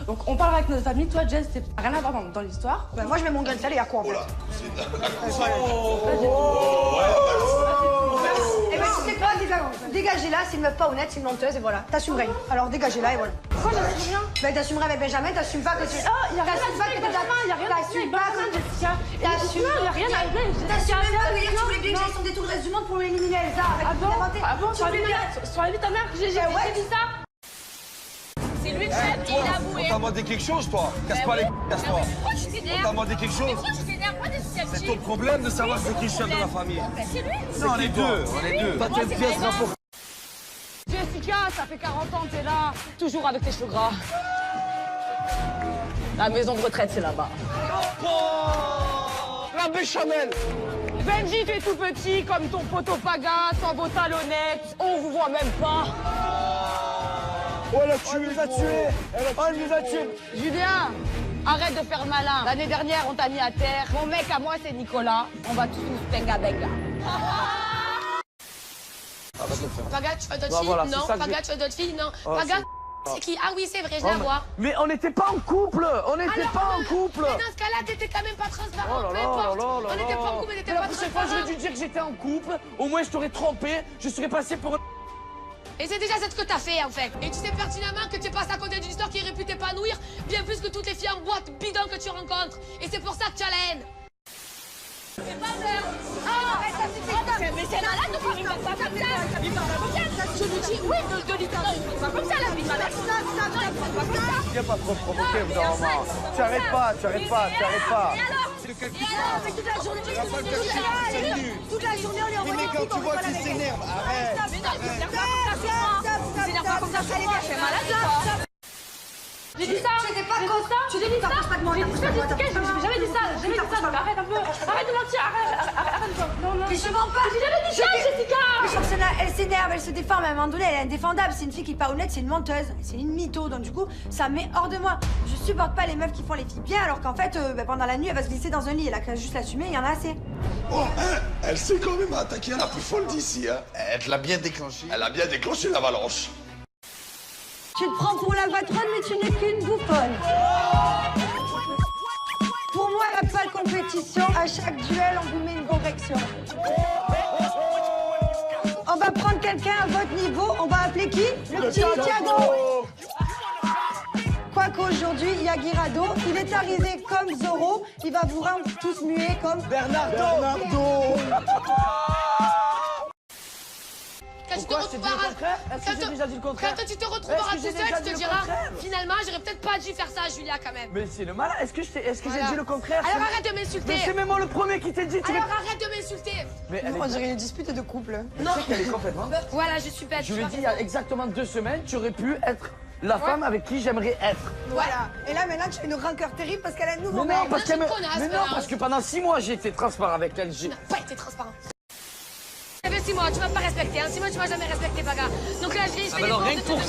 Donc on parlera avec notre famille. Toi, Jess, t'as rien à voir dans l'histoire. Bah, moi, je mets mon grain de sel et à quoi en fait? Eh ben, tu sais quoi, dégagez là, c'est une meuf pas honnête, c'est une menteuse et voilà. T'assumerais. Alors dégagez-là et voilà. Pourquoi j'assume rien? Ben, t'assumerais avec Benjamin, t'assumes pas que tu. Oh, y'a rien à dire avec Benjamin, y'a rien à dire avec Benjamin, Jessica. Y'a rien à dire. T'assumes même pas que hier, tu voulais bien que j'aille sonder tout le reste du monde pour l'éliminer, Elsa. Ah bon? Ah bon? Sur la vie de ta mère, j'ai dit ça. C'est lui le chef et il a avoué. On t'a demandé quelque chose, toi. Casse pas les casse-toi. Pourquoi tu t'énerves? On t'a demandé quelque chose. Pourquoi tu t'énerves? Pas des C'est ton problème de savoir c'est qui le chef de la famille. C'est lui. Non, on est deux, on est deux. Toi, t'aimes bien ce rapport. Jessica, ça fait 40 ans que t'es là, toujours avec tes cheveux gras. La maison de retraite, c'est là-bas. La béchamel. Benji, tu es tout petit, comme ton poteau Paga, sans vos talonnettes. On vous voit même pas. Oh, elle nous a tués. Elle nous a tués. Julien, arrête de faire le malin. L'année dernière, on t'a mis à terre. Mon mec à moi, c'est Nicolas. On va tous benga benga. Paga, tu veux d'autres filles? Non. Paga, tu veux d'autres filles? Non. Paga, c'est qui? Ah oui, c'est vrai, je la vois. Mais on n'était pas en couple. On n'était pas en couple. Mais dans ce cas-là, t'étais quand même pas transparent, peu importe. On n'était pas en couple, mais t'étais pas La prochaine fois, transparent. j'aurais dû dire que j'étais en couple. Au moins, je t'aurais trompé. Je serais passé pour... Et c'est déjà ce que t'as fait, en fait. Et tu sais pertinemment que tu passes à côté d'une histoire qui aurait pu t'épanouir bien plus que toutes les filles en boîte bidon que tu rencontres. Et c'est pour ça que tu as la haine. C'est pas vrai. Mais c'est malade de faire une pas comme ça. Je lui dis, oui, de l'histoire, il pas comme ça, la vie de ma mère. Viens pas trop provoquer, vraiment. Tu arrêtes pas. Et alors? Mais toute la journée, toute la journée, on est en Mais quand tu vois qu'il s'énerve, arrête. Mais non, il s'énerve pas comme ça sur moi. Il s'énerve pas comme ça sur moi. C'est malade ou pas? J'ai dit ça. Tu n'étais pas comme ça. Tu t'es dit ça? T'approches pas de moi. J'ai jamais dit ça. J'ai jamais dit ça. Donc arrête un peu. Arrête de mentir. Arrête. Non. Mais je mens pas. J'ai jamais dit ça, Jessica. Mais sur scène, elle s'énerve, elle se défend, mais à un moment donné, elle est indéfendable. C'est une fille qui est pas honnête, c'est une menteuse, c'est une mytho. Donc du coup, ça me met hors de moi. Je supporte pas les meufs qui font les filles bien, alors qu'en fait, pendant la nuit, elle va se glisser dans un lit. Elle a qu'à juste l'assumer, il y en a assez. Oh, hein, elle s'est quand même attaquée à la plus folle d'ici, hein. Elle te l'a bien déclenché. Elle a bien déclenché l'avalanche. Tu te prends pour la patronne, mais tu n'es qu'une bouffonne. Pour moi, il n'y a pas de compétition. À chaque duel, on vous met une correction. On va prendre quelqu'un à votre niveau. On va appeler qui? Le petit Thiago. Quoiqu'aujourd'hui, il y a Guirado. Il est arrivé comme Zorro. Il va vous rendre tous muets comme Bernardo. Quand tu te retrouveras... Est-ce que j'ai déjà dit le contraire? Quand tu te retrouveras tout seul, tu te diras, finalement, j'aurais peut-être pas dû faire ça à Julia quand même. Mais c'est le malin. Est-ce que j'ai dit le contraire? Alors arrête de m'insulter. Mais c'est même moi le premier qui t'ai dit. Alors arrête de m'insulter. Mais elle on dirait une dispute de couple. Non. Tu sais qu'elle est complètement... Voilà, je suis bête. Je lui ai dit il y a exactement 2 semaines, tu aurais pu être la femme avec qui j'aimerais être. Voilà. Et là, maintenant, tu fais une rancœur terrible parce qu'elle a un nouveau Mais non, mec. parce qu'elle me... connasse, Mais non, voilà. parce que pendant 6 mois, j'ai été transparent avec elle. Tu n'as pas été transparent. Ça fait 6 mois, tu m'as pas respecté. Hein. 6 mois, tu m'as jamais respecté, Paga. Donc là, je fais Alors rien que pour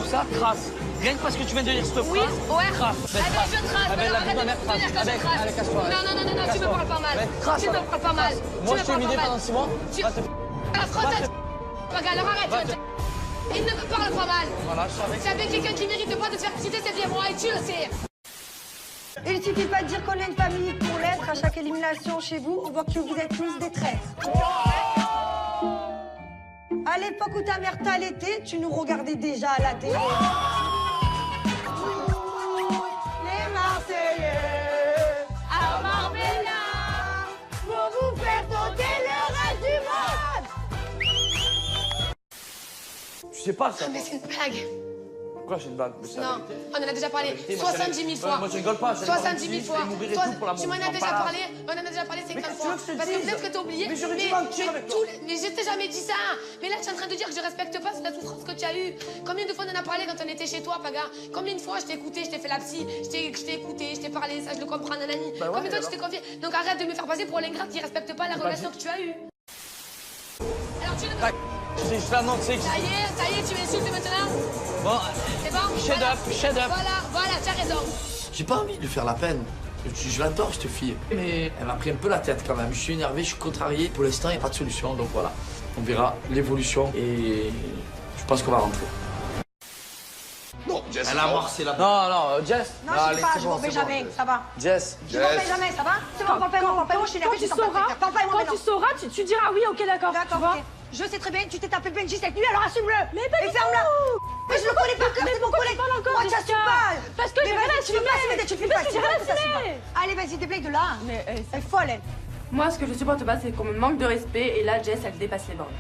ça, crasse. Rien que parce que tu viens de dire cette phrase. Oui, ouais. Crasse. Ah ben, je trace. Ah ben, Alors, la vie de ma mère arrête de me dire que je trace. Allez, casse-toi. Non, tu me parles pas mal. Crasse. Tu me parles pas mal. Moi, je t'ai humilié pendant 6 mois. La fronte, Paga, alors arrête. Il ne me parle pas mal. Voilà, je savais. C'est avec quelqu'un qui mérite pas de se faire citer, c'est bien moi, et tu le sais. Il suffit pas de dire qu'on est une famille pour l'être. À chaque élimination chez vous, on voit que vous êtes tous des traîtres. À l'époque où ta mère t'allaitait, tu nous regardais déjà à la télé. Les Marseillais À Marbella, pour vous faire sauter le reste du monde. Tu sais pas ça. mais c'est une blague. Pourquoi j'ai une bague? Non, on en a déjà parlé vérité, moi, 70 000 fois. moi, je rigole pas, 70 000 fois. mourir et tout pour l'amour. Tu m'en as J'en déjà parle. parlé, on en a déjà parlé 50 qu'est-ce que fois. tu veux que je te Parce que dise? peut-être que t'as oublié. Mais j'aurais dû mentir avec toi. Mais je t'ai jamais dit ça. Mais là, tu es en train de dire que je respecte pas la souffrance que tu as eue. Combien de fois on en a parlé quand on était chez toi, Paga? Combien de fois je t'ai écouté, je t'ai fait la psy, je t'ai écouté, je t'ai parlé, ça je le comprends, nanani. Bah ouais, Combien de fois alors. tu t'es confié? Donc arrête de me faire passer pour l'ingrate qui respecte pas la relation que tu as eue. Alors tu ne... Je vais annoncer que... Ça y est, tu m'insultes maintenant? Bon, C'est bon? shut up. Voilà, tu as raison. J'ai pas envie de lui faire la peine. Je l'adore, cette fille. Mais elle m'a pris un peu la tête quand même. Je suis énervé, je suis contrarié. Pour l'instant, il n'y a pas de solution. Donc voilà, on verra l'évolution et je pense qu'on va rentrer. Non, Jess, Elle a non. amorcé la Non, non, Jess. Non, allez, je sais pas, c'est je bon, m'en vais c'est bon. jamais, ça va. Jess. Je m'en vais jamais, ça va. C'est bon, parle pas moi, je suis énervée, Quand tu je t'en prie, sauras, parle pas moi quand maintenant. tu sauras, tu diras oui, ok, d'accord. Tu D'accord, vois. ok. Je sais très bien, tu t'es tapé Benji cette nuit, alors assume-le. Mais pas Et du ferme-la. tout. Mais je le connais par cœur, Mais c'est mon pourquoi tu collègue. parles encore, Moi, Jessica? t'assumes pas. Parce que Mais j'ai vas-y, rien tu veux pas assumer, tu le fais Mais pas. parce que j'ai rien assumer. Allez, vas-y, déblaye de là. Mais Elle est folle, elle. moi, ce que je supporte pas, c'est qu'on me manque de respect. Et là, Jess, elle dépasse les bornes.